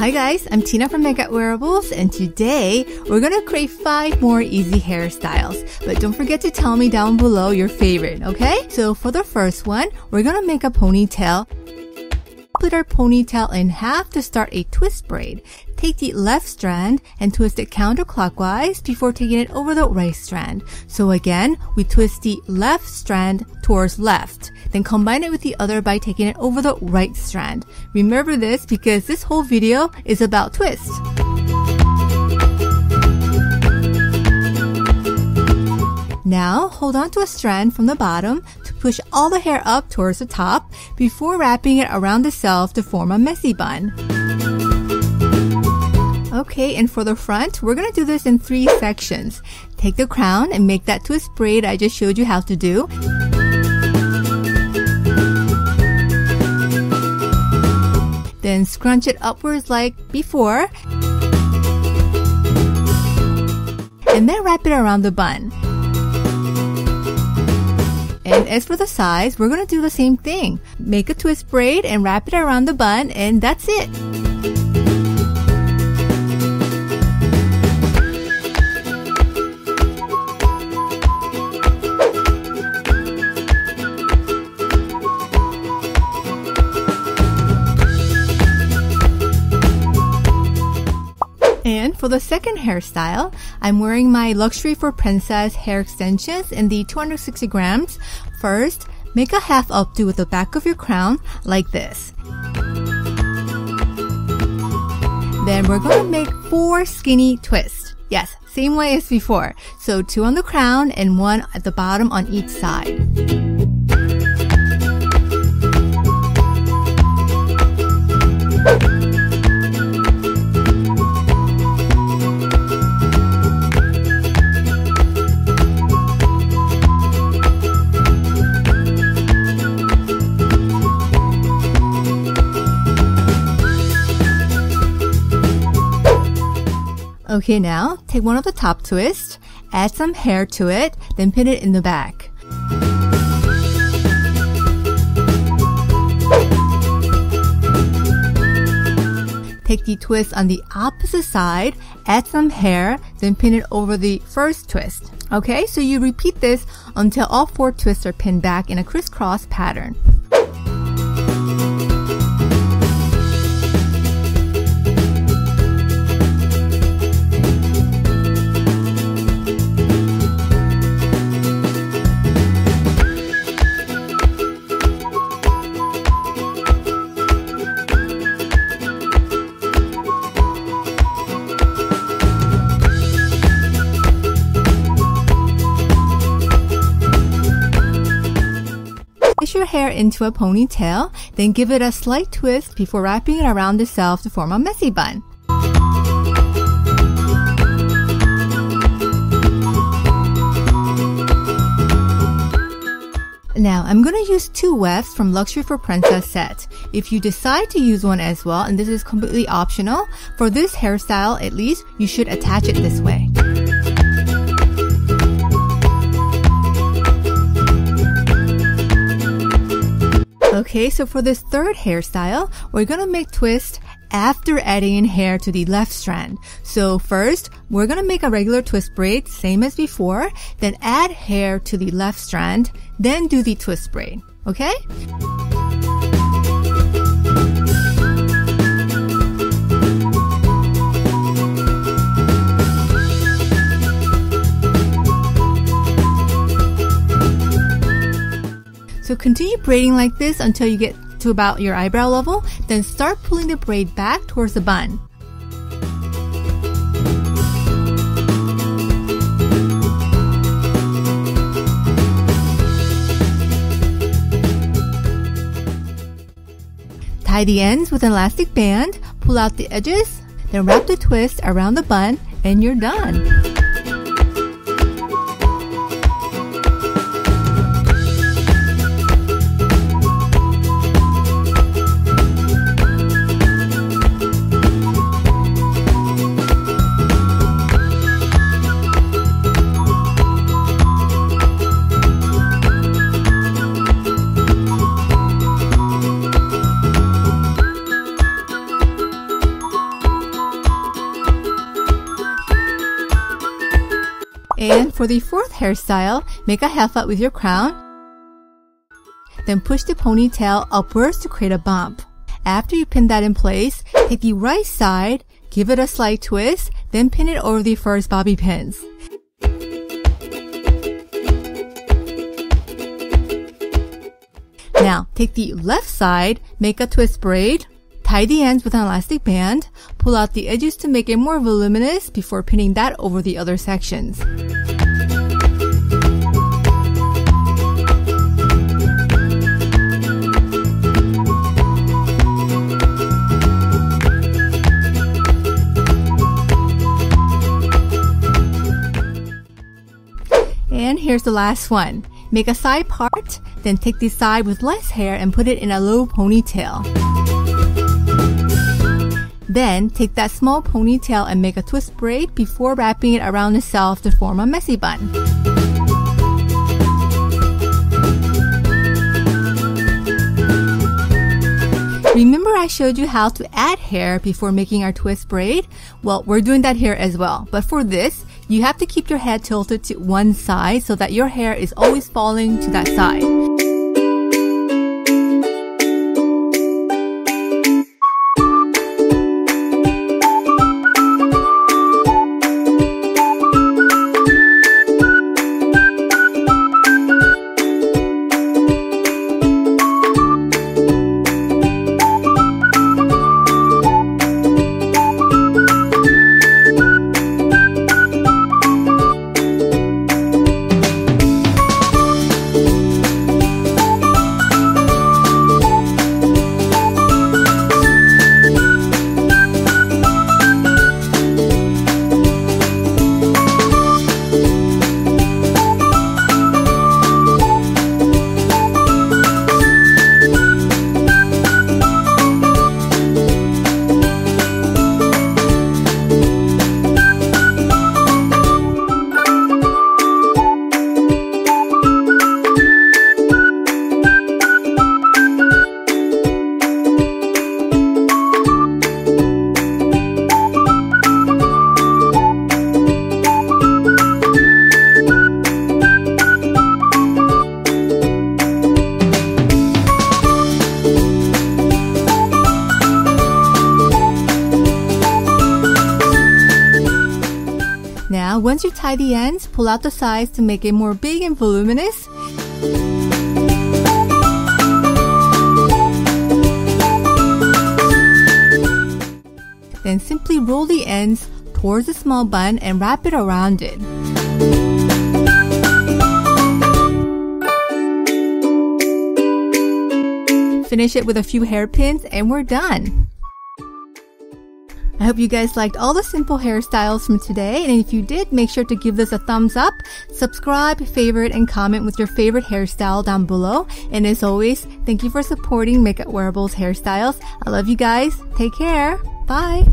Hi guys, I'm Tina from Megat Wearables, and today we're gonna create 5 more easy hairstyles. But don't forget to tell me down below your favorite, okay? So for the first one, we're gonna make a ponytail. Split our ponytail in half to start a twist braid. Take the left strand and twist it counterclockwise before taking it over the right strand. So again, we twist the left strand towards left. Then combine it with the other by taking it over the right strand. Remember this because this whole video is about twists. Now, hold on to a strand from the bottom to push all the hair up towards the top before wrapping it around the self to form a messy bun. Okay, and for the front, we're gonna do this in 3 sections. Take the crown and make that twist braid I just showed you how to do. Then scrunch it upwards like before. And then wrap it around the bun. And as for the size, we're going to do the same thing. Make a twist braid and wrap it around the bun, and that's it. And for the second hairstyle, I'm wearing my Luxury for Princess hair extensions in the 260 grams. First, make a half updo with the back of your crown like this. Then we're going to make 4 skinny twists. Yes, same way as before. So 2 on the crown and 1 at the bottom on each side. Okay, now take one of the top twists, add some hair to it, then pin it in the back. Take the twist on the opposite side, add some hair, then pin it over the first twist. Okay, so you repeat this until all 4 twists are pinned back in a crisscross pattern. Push your hair into a ponytail, then give it a slight twist before wrapping it around the self to form a messy bun. Now, I'm going to use 2 wefts from Luxury for Princess set. If you decide to use one as well, and this is completely optional, for this hairstyle at least, you should attach it this way. Okay, so for this third hairstyle, we're gonna make twist after adding in hair to the left strand. So first, we're gonna make a regular twist braid, same as before, then add hair to the left strand, then do the twist braid, okay? So continue braiding like this until you get to about your eyebrow level, then start pulling the braid back towards the bun. Tie the ends with an elastic band, pull out the edges, then wrap the twist around the bun, and you're done. And for the fourth hairstyle, make a half up with your crown. Then push the ponytail upwards to create a bump. After you pin that in place, take the right side, give it a slight twist, then pin it over the first bobby pins. Now, take the left side, make a twist braid, tie the ends with an elastic band, pull out the edges to make it more voluminous before pinning that over the other sections. And here's the last one. Make a side part, then take the side with less hair and put it in a low ponytail. Then take that small ponytail and make a twist braid before wrapping it around itself to form a messy bun. Remember I showed you how to add hair before making our twist braid? Well, we're doing that here as well. But for this, you have to keep your head tilted to one side so that your hair is always falling to that side. Now, once you tie the ends, pull out the sides to make it more big and voluminous. Then simply roll the ends towards the small bun and wrap it around it. Finish it with a few hairpins and we're done. I hope you guys liked all the simple hairstyles from today, and if you did, make sure to give this a thumbs up, subscribe, favorite, and comment with your favorite hairstyle down below. And as always, thank you for supporting Makeup Wearables hairstyles. I love you guys. Take care. Bye.